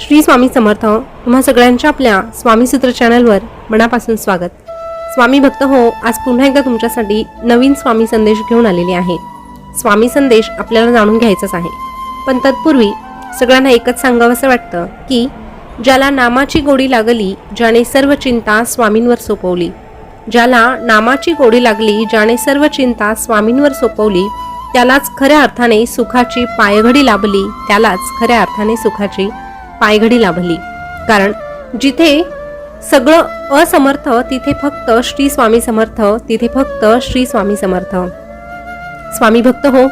श्री स्वामी समर्थ. तुम्हा सगळ्यांच्या आपल्या स्वामी सूत्र चॅनलवर मनापासून स्वागत. स्वामी भक्त हो, आज पुन्हा एकदा तुमच्यासाठी नवीन स्वामी संदेश घेऊन आलेले आहे. स्वामी संदेश आपल्याला जाणून घ्यायचाच आहे, पण तत्पूर्वी सगळ्यांना एकच सांगावंसं वाटतं की ज्याला नामाची गोडी लागली, ज्याने सर्व चिंता स्वामींवर सोपवली. ज्याला नामाची गोडी लागली, ज्याने सर्व चिंता स्वामींवर सोपवली, त्यालाच खऱ्या अर्थाने सुखाची पायघडी लाभली. त्यालाच खऱ्या अर्थाने सुखाची पायघडी लाभली. कारण जिथे सगळं असमर्थ तिथे फक्त श्री स्वामी समर्थ, तिथे फक्त श्री स्वामी समर्थ. स्वामी भक्त हो,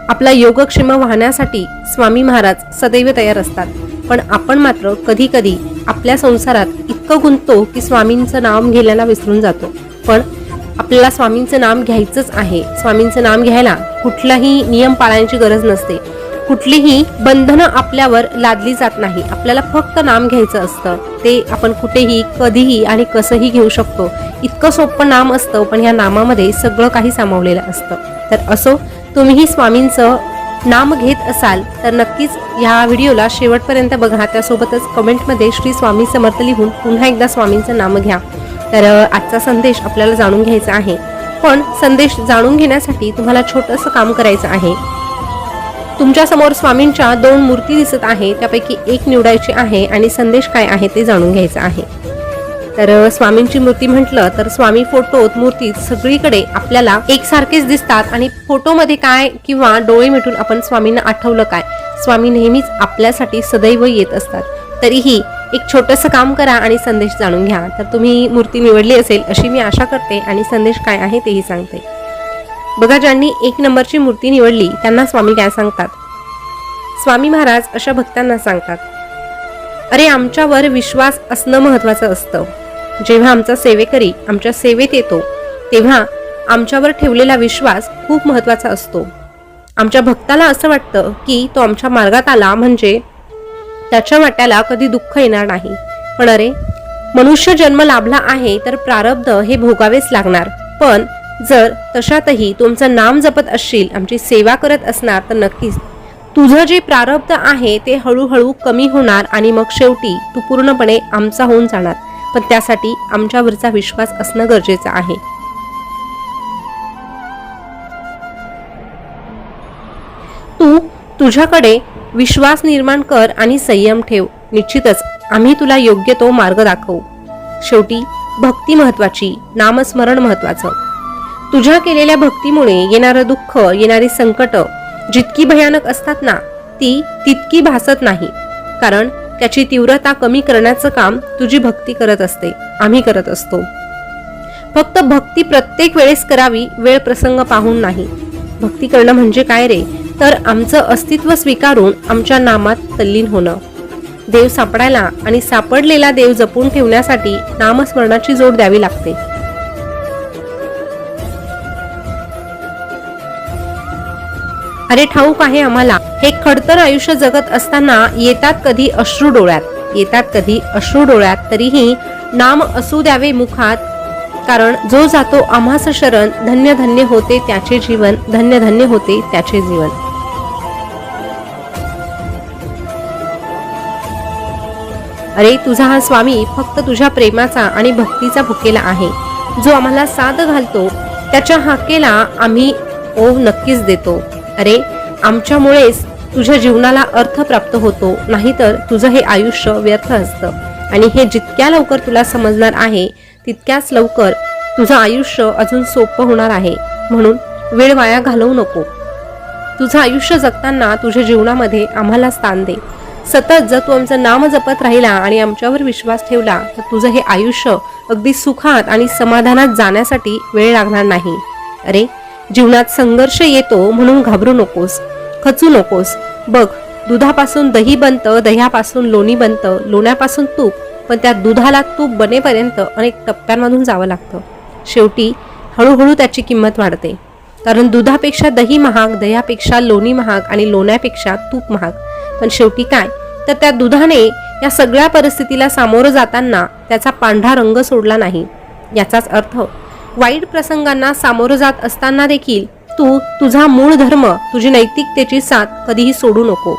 आपला योगक्षेम वाहण्यासाठी स्वामी महाराज सदैव तयार असतात. पण आपण मात्र कधी कधी आपल्या संसारात इतकं गुंततो की स्वामींचं नाम घ्यायला विसरून जातो. पण आपल्याला स्वामींचं नाम घ्यायचंच आहे. स्वामींचं नाम घ्यायला कुठलाही नियम पाळण्याची गरज नसते, कुठलीही बंधनं आपल्यावर लादली जात नाही. आपल्याला फक्त नाम घ्यायचं असतं. ते आपण कुठेही कधीही आणि कसंही घेऊ शकतो. इतकं सोपं नाम असतं, पण ह्या नामामध्ये सगळं काही सामावलेलं असतं. तर असो, तुम्हीही स्वामींचं नाम घेत असाल तर नक्कीच ह्या व्हिडिओला शेवटपर्यंत बघा. त्यासोबतच कमेंटमध्ये श्री स्वामी समर्थ लिहून पुन्हा एकदा स्वामींचं नाम घ्या. तर आजचा संदेश आपल्याला जाणून घ्यायचा आहे. पण संदेश जाणून घेण्यासाठी तुम्हाला छोटंसं काम करायचं आहे. तुमच्या समोर स्वामींच्या 2 मूर्ती दिसत आहे, त्यापैकी एक निवडायची आहे आणि संदेश काय आहे ते जाणून घ्यायचं आहे. तर स्वामींची मूर्ती म्हटलं तर स्वामी फोटोत मूर्तीत सगळीकडे आपल्याला एकसारखेच दिसतात. आणि फोटोमध्ये काय किंवा डोळे मिटून आपण स्वामींना आठवलं काय, स्वामी नेहमीच आपल्यासाठी सदैव येत असतात. तरीही एक छोटंसं काम करा आणि संदेश जाणून घ्या. तर तुम्ही मूर्ती निवडली असेल अशी मी आशा करते आणि संदेश काय आहे तेही सांगते. बघा, ज्यांनी 1 नंबरची मूर्ती निवडली त्यांना स्वामी काय सांगतात. स्वामी महाराज अशा भक्तांना सांगतात, अरे आमच्यावर विश्वास असणं महत्वाचं असतं. जेव्हा आमचा सेवेकरी आमच्या सेवेत येतो तेव्हा आमच्यावर ठेवलेला विश्वास खूप महत्वाचा असतो. आमच्या भक्ताला असं वाटतं की तो आमच्या मार्गात आला म्हणजे त्याच्या वाट्याला कधी दुःख येणार नाही. पण अरे, मनुष्य जन्म लाभला आहे तर प्रारब्ध हे भोगावेच लागणार. पण जर तशातही तुमचं नाम जपत असशील, आमची सेवा करत असणार तर नक्कीच तुझं जे प्रारब्ध आहे ते हळूहळू कमी होणार आणि मग शेवटी तू पूर्णपणे आमचा होऊन जाणार. पण त्यासाठी आमच्यावरचा विश्वास असणं गरजेचं आहे. तू तुझ्याकडे विश्वास निर्माण कर आणि संयम ठेव. निश्चितच आम्ही तुला योग्य तो मार्ग दाखवू. शेवटी भक्ती महत्वाची, नामस्मरण महत्वाचं. तुझ्या केलेल्या भक्तीमुळे येणारं दुःख, येणारी संकट जितकी भयानक असतात ना, ती तितकी भासत नाही. कारण त्याची तीव्रता कमी करण्याचं काम तुझी भक्ती करत असते, आम्ही करत असतो. फक्त भक्ती प्रत्येक वेळेस करावी, वेळ प्रसंग पाहून नाही. भक्ती करणं म्हणजे काय रे, तर आमचं अस्तित्व स्वीकारून आमच्या नामात तल्लीन होणं. देव सापडायला आणि सापडलेला देव जपून ठेवण्यासाठी नामस्मरणाची जोड द्यावी लागते. अरे ठाऊक आहे आम्हाला, हे खडतर आयुष्य जगत असताना येतात कधी अश्रू डोळ्यात, तरीही नाम असू द्यावे मुखात. कारण जो जातो आम्हास शरण, धन्य धन्य होते त्याचे जीवन, धन्य धन्य होते त्याचे जीवन. अरे तुझा हा स्वामी फक्त तुझ्या प्रेमाचा आणि भक्तीचा भुकेला आहे. जो आम्हाला साथ घालतो त्याच्या हाकेला आम्ही ओव नक्कीच देतो. अरे आमच्यामुळेच तुझ्या जीवनाला अर्थ प्राप्त होतो, नाहीतर तुझं हे आयुष्य व्यर्थ असतं. आणि हे जितक्या लवकर तुला समजणार आहे तितक्याच लवकर तुझं आयुष्य अजून सोपं होणार आहे. म्हणून वेळ वाया घालवू नको. तुझं आयुष्य जगताना तुझ्या जीवनामध्ये आम्हाला स्थान दे. सतत जर तू आमचं नाम जपत राहिला आणि आमच्यावर विश्वास ठेवला तर तुझं हे आयुष्य अगदी सुखात आणि समाधानात जाण्यासाठी वेळ लागणार नाही. अरे जीवनात संघर्ष येतो म्हणून घाबरू नकोस, खचू नकोस. बघ, दुधापासून दही बनतं, दह्यापासून लोणी बनतं, लोण्यापासून तूप. पण त्या दुधाला तूप बनेपर्यंत अनेक टप्प्यांमधून जावं लागतं. शेवटी हळूहळू त्याची किंमत वाढते. कारण दुधापेक्षा दही महाग, दह्यापेक्षा लोणी महाग आणि लोण्यापेक्षा तूप महाग. पण शेवटी काय, तर त्या दुधाने या सगळ्या परिस्थितीला सामोरं जाताना त्याचा पांढरा रंग सोडला नाही. याचाच अर्थ वाईट प्रसंगांना सामोरं जात असताना देखील तू तुझा मूळ धर्म, तुझी नैतिकतेची साथ कधीही सोडू नको.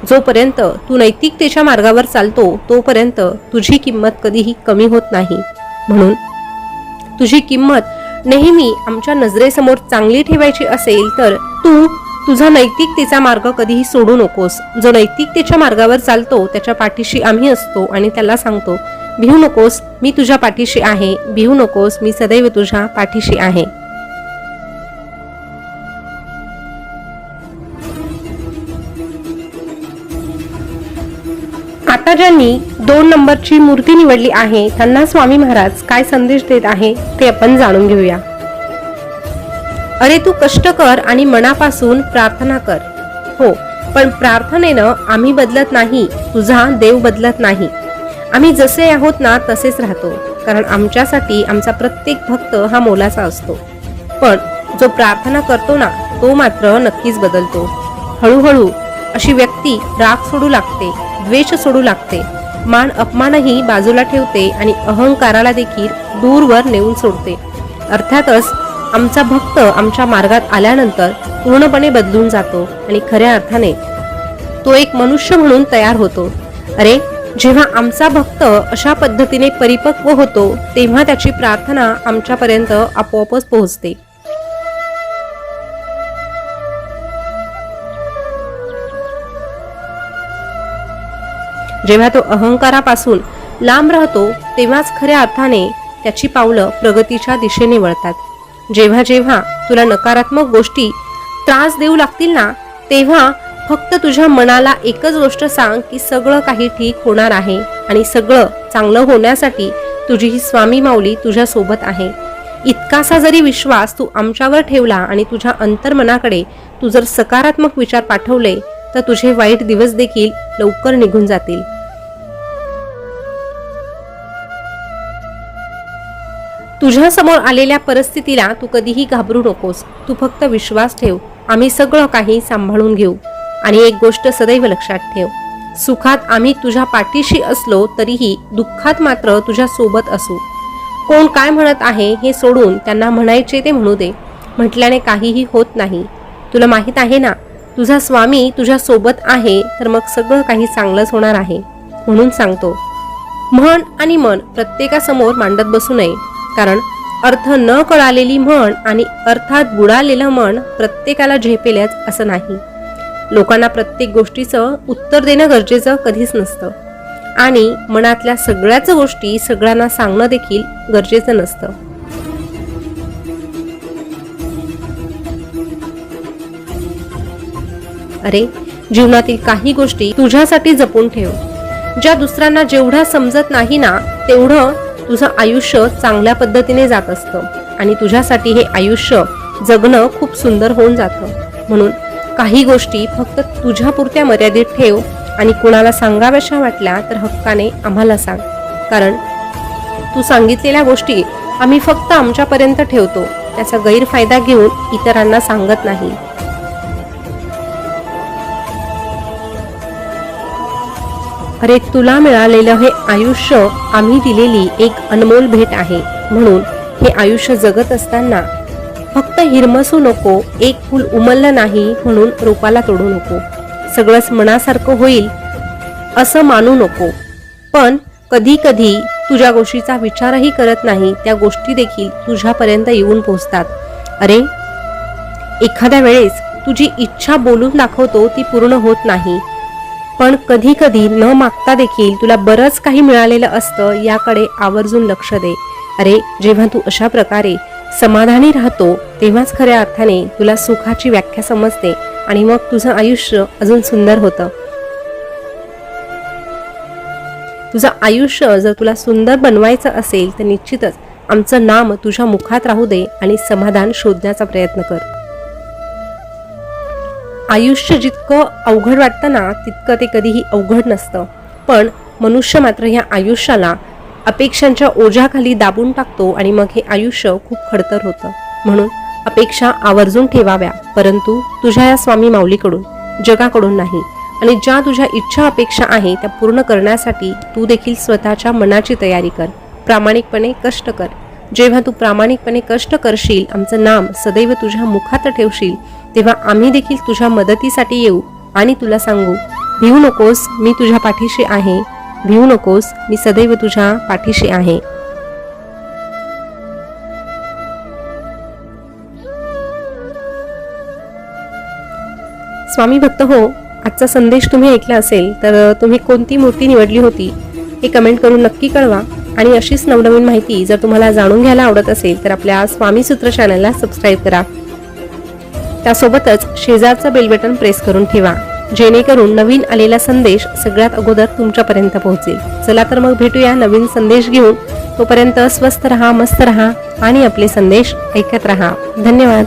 जोपर्यंत तू नैतिकतेच्या मार्गावर चालतो तोपर्यंत तुझी किंमत कधीही कमी होत नाही. म्हणून तुझी किंमत नेहमी आमच्या नजरेसमोर चांगली ठेवायची असेल तर तू तुझा नैतिकतेचा मार्ग कधीही सोडू नकोस. जो नैतिकतेच्या मार्गावर चालतो त्याच्या पाठीशी आम्ही असतो आणि त्याला सांगतो, भिवू नकोस, मी तुझ्या पाठीशी आहे, भिवू नकोस, मी सदैव तुझ्या पाठीशी आहे. आता ज्यांनी 2 नंबरची मूर्ती निवडली आहे त्यांना स्वामी महाराज काय संदेश देत आहे ते आपण जाणून घेऊया. अरे तू कष्ट कर आणि मनापासून प्रार्थना कर. हो, पण प्रार्थनेनं आम्ही बदलत नाही, तुझा देव बदलत नाही. आम्ही जसे आहोत ना तसेच राहतो, कारण आमच्यासाठी आमचा प्रत्येक भक्त हा मोलाचा असतो. पण जो प्रार्थना करतो ना तो मात्र नक्कीच बदलतो. हळूहळू अशी व्यक्ती राग सोडू लागते, द्वेष सोडू लागते, मान अपमानही बाजूला ठेवते आणि अहंकाराला देखील दूरवर नेऊन सोडते. अर्थातच आमचा भक्त आमच्या मार्गात आल्यानंतर पूर्णपणे बदलून जातो आणि खऱ्या अर्थाने तो एक मनुष्य म्हणून तयार होतो. अरे जेव्हा आमचा भक्त अशा पद्धतीने परिपक्व होतो तेव्हा त्याची प्रार्थना आमच्यापर्यंत आपोआपच पोहोचते. जेव्हा तो अहंकारापासून लांब राहतो तेव्हाच खऱ्या अर्थाने त्याची पावलं प्रगतीच्या दिशेने वळतात. जेव्हा जेव्हा तुला नकारात्मक गोष्टी त्रास देऊ लागतील ना तेव्हा फक्त तुझ्या मनाला एकच गोष्ट सांग की सगळं काही ठीक होणार आहे आणि सगळं चांगलं होण्यासाठी तुझी ही स्वामी माऊली तुझ्या सोबत आहे. इतकासा जरी विश्वास तू आमच्यावर ठेवला आणि तुझ्या अंतर्मनाकडे तू जर सकारात्मक विचार पाठवले तर तुझे वाईट दिवस देखील लवकर निघून जातील. तुझ्या समोर आलेल्या परिस्थितीला तू कधीही घाबरू नकोस. तू फक्त विश्वास ठेव, आम्ही सगळं काही सांभाळून घेऊ. आणि एक गोष्ट सदैव लक्षात ठेव, सुखात आम्ही तुझ्या पाठीशी असलो तरीही दुःखात मात्र तुझ्या सोबत असू. कोण काय म्हणत आहे हे सोडून त्यांना म्हणायचे ते म्हणू दे. म्हटल्याने काहीही होत नाही. तुला माहित आहे ना, तुझा स्वामी तुझ्या सोबत आहे तर मग सगळं काही चांगलंच होणार आहे. म्हणून सांगतो, म्हण आणि मन प्रत्येकासमोर मांडत बसू नये, कारण अर्थ न कळालेली म्हण आणि अर्थात बुडालेलं मन प्रत्येकाला झेपेलच असं नाही. लोकांना प्रत्येक गोष्टीचं उत्तर देणं गरजेचं कधीच नसतं आणि मनातल्या सगळ्याच गोष्टी सगळ्यांना सांगणं देखील गरजेचं नसतं. अरे जीवनातील काही गोष्टी तुझ्यासाठी जपून ठेव. ज्या दुसऱ्यांना जेवढं समजत नाही ना तेवढं तुझं आयुष्य चांगल्या पद्धतीने जात असतं आणि तुझ्यासाठी हे आयुष्य जगणं खूप सुंदर होऊन जातं. म्हणून काही गोष्टी फक्त तुझ्यापुरत्या मर्यादित ठेव आणि कुणाला सांगाव्याशा वाटल्या तर हक्काने आम्हाला सांग, कारण तू सांगितलेल्या गोष्टी आम्ही फक्त आमच्यापर्यंत ठेवतो, त्याचा गैरफायदा घेऊन इतरांना सांगत नाही. अरे तुला मिळालेलं हे आयुष्य आम्ही दिलेली एक अनमोल भेट आहे. म्हणून हे आयुष्य जगत असताना फक्त हिरमसू नको, एक फूल उमललं नाही म्हणून रोपाला तोडू नको, सगळंच मनासारखं होईल असं मानू नको. पण कधी कधी तुझ्या गोष्टीचा विचारही करत नाही त्या गोष्टी देखील तुझ्यापर्यंत येऊन पोहोचतात. अरे एखाद्या वेळेस तुझी इच्छा बोलून दाखवतो ती पूर्ण होत नाही, पण कधी कधी न मागता देखील तुला बरंच काही मिळालेलं असतं, याकडे आवर्जून लक्ष दे. अरे जेव्हा तू अशा प्रकारे समाधानी राहतो तेव्हाच खऱ्या अर्थाने तुला सुखाची व्याख्या समजते आणि मग तुझं आयुष्य अजून सुंदर होतं. तुझं आयुष्य जर तुला सुंदर बनवायचं असेल तर निश्चितच आमचं नाम तुझ्या मुखात राहू दे आणि समाधान शोधण्याचा प्रयत्न कर. आयुष्य जितकं अवघड वाटतं ना तितकं ते कधीही अवघड नसतं, पण मनुष्य मात्र ह्या आयुष्याला अपेक्षांच्या ओझ्याखाली दाबून टाकतो आणि मग हे आयुष्य खूप खडतर होतं. म्हणून अपेक्षा आवर्जून ठेवाव्या, परंतु तुझ्या या स्वामी माऊलीकडून, जगाकडून नाही. आणि ज्या तुझ्या इच्छा अपेक्षा आहे त्या पूर्ण करण्यासाठी तू देखील स्वतःच्या मनाची तयारी कर, प्रामाणिकपणे कष्ट कर. जेव्हा तू प्रामाणिकपणे कष्ट करशील, आमचं नाम सदैव तुझ्या मुखात ठेवशील, तेव्हा आम्ही देखील तुझ्या मदतीसाठी येऊ आणि तुला सांगू, भिवू नकोस, मी तुझ्या पाठीशी आहे. भिवू नकोस, मी सदैव तुझ्या पाठीशी आहे. स्वामी भक्त हो, आजचा संदेश तुम्ही ऐकला असेल तर तुम्ही कोणती मूर्ती निवडली होती हे कमेंट करून नक्की कळवा. आणि अशीच नवनवीन माहिती जर तुम्हाला जाणून घ्यायला आवडत असेल तर आपल्या स्वामी सूत्र चॅनलला सबस्क्राईब करा. त्यासोबतच शेजारचं बेल बटन प्रेस करून ठेवा, जेणेकरून नवीन आलेला संदेश सगळ्यात अगोदर तुमच्यापर्यंत पोहोचेल. चला तर मग भेटूया नवीन संदेश घेऊन. तोपर्यंत स्वस्थ रहा, मस्त रहा आणि आपले संदेश ऐकत रहा. धन्यवाद.